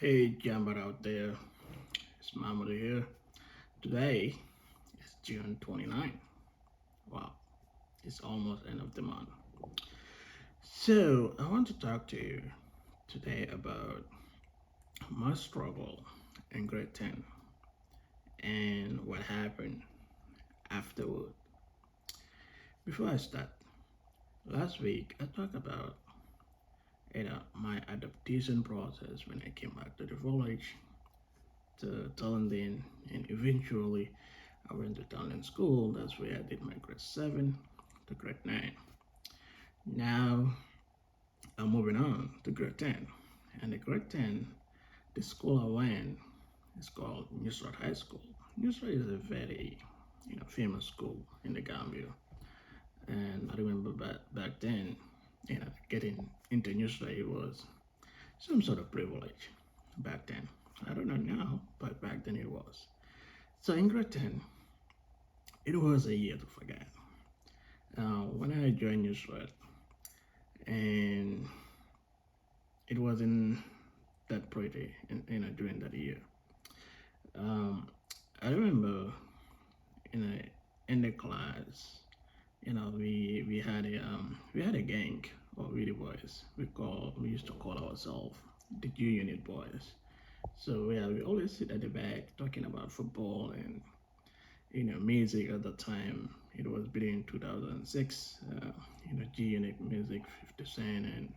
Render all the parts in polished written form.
Hey, Jammer out there, it's Mahmoud here. Today is June 29th. Wow, it's almost end of the month. So, I want to talk to you today about my struggle in grade 10 and what happened afterward. Before I start, last week I talked about my adaptation process when I came back to the village to Tallinn, and eventually I went to Tallinn School. That's where I did my grade 7 to grade 9. Now I'm moving on to grade 10. And the grade 10, the school I went is called Nusrat High School. Nusrat is a very famous school in the Gambia. And I remember back then, getting into Nusrat, it was some sort of privilege back then. I don't know now, but back then it was. So in grade 10, it was a year to forget. When I joined Nusrat, and it wasn't that pretty during that year. um, I remember in the class, we had a gang of really boys. We used to call ourselves the G Unit boys. So yeah, we always sit at the back talking about football and music. At the time it was between 2006. G Unit music, 50 Cent and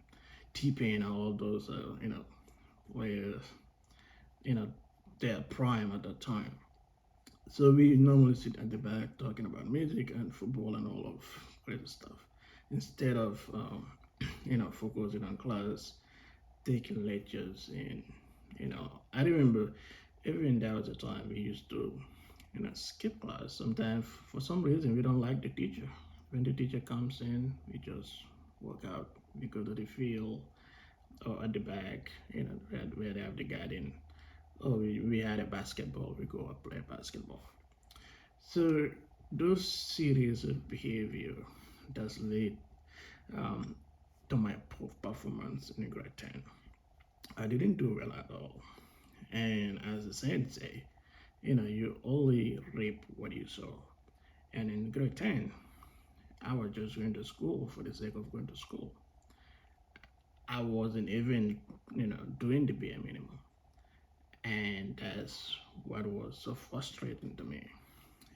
T-Pain, all those were you know their prime at that time. So we normally sit at the back talking about music and football and all of crazy stuff instead of focusing on class, taking lectures, and I remember even there was a time we used to skip class. Sometimes for some reason we don't like the teacher. When the teacher comes in, we just walk out. We go to the field or at the back, where they have the garden. Oh, we had a basketball. We go up play basketball. So those series of behavior does lead um, to my poor performance in grade 10. I didn't do well at all. And as the saying say, you only reap what you sow. And in grade 10, I was just going to school for the sake of going to school. I wasn't even, doing the bare minimum. And that's what was so frustrating to me.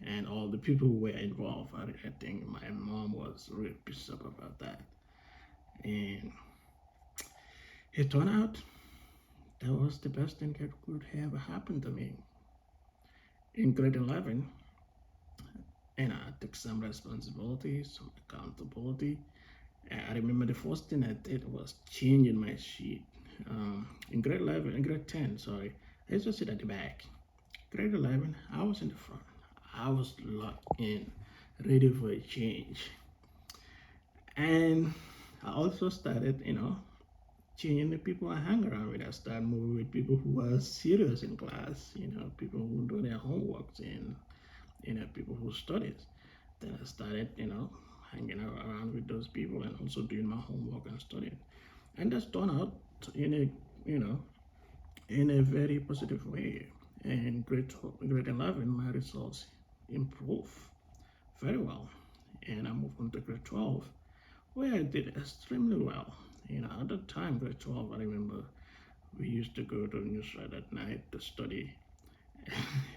And all the people who were involved. I think my mom was really pissed off about that. And it turned out that was the best thing that could have happened to me. In grade 11, and I took some responsibility, some accountability. And I remember the first thing I did was changing my sheet. In grade 11, in grade 10, sorry, I used to sit at the back. Grade 11, I was in the front. I was locked in, ready for a change. And I also started, changing the people I hang around with. I started moving with people who are serious in class, people who do their homeworks and, people who studies. Then I started, hanging around with those people and also doing my homework and studying. And that's turned out in you know, in a very positive way. And grade 11, my results improved very well. And I moved on to grade 12, where I did extremely well. At the time, grade 12, I remember we used to go to Newsride at night to study.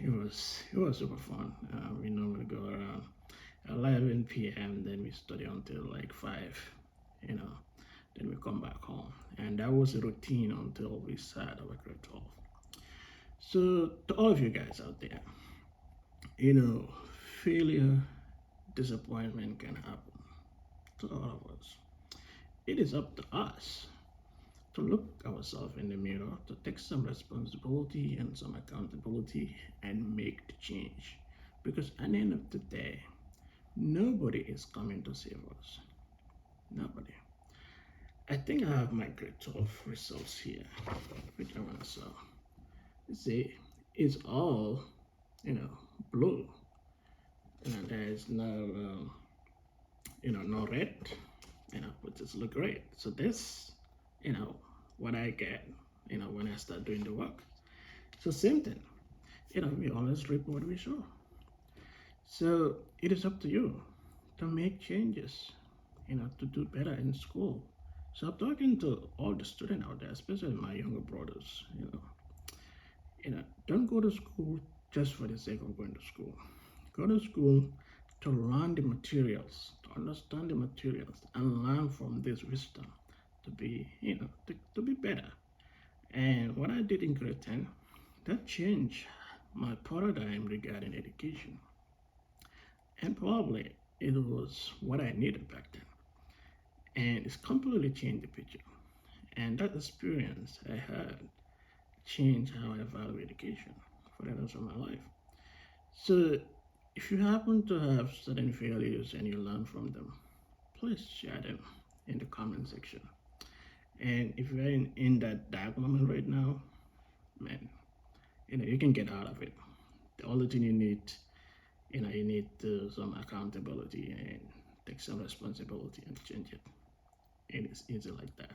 It was super fun. We normally go around 11 p.m. Then we study until like 5. You know, then we come back home, and that was a routine until we started our grade 12. So to all of you guys out there, you know, failure, disappointment can happen to all of us. It is up to us to look ourselves in the mirror, to take some responsibility and some accountability and make the change. Because at the end of the day, nobody is coming to save us. Nobody. I think I have my grade 12 results here, which I want to show. See, it's all, you know, blue. And there is no red, which is look great. So this, what I get when I start doing the work. So same thing, we always reap what we sow. So it is up to you to make changes, to do better in school. So I'm talking to all the students out there, especially my younger brothers. Don't go to school just for the sake of going to school. Go to school to learn the materials, to understand the materials, and learn from this wisdom to be, to be better. And what I did in grade 10, that changed my paradigm regarding education. And probably it was what I needed back then. And it's completely changed the picture. And that experience I had changed how I value education for the rest of my life. So if you happen to have certain failures and you learn from them, please share them in the comment section. And if you're in that dark moment right now, man, you can get out of it. The only thing you need, you need some accountability and take some responsibility and change it. It is easy like that.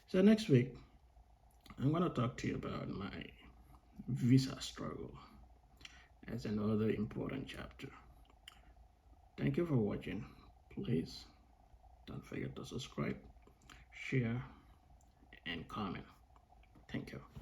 So next week, I'm gonna talk to you about my visa struggle as another important chapter. Thank you for watching. Please don't forget to subscribe, share, and comment. Thank you.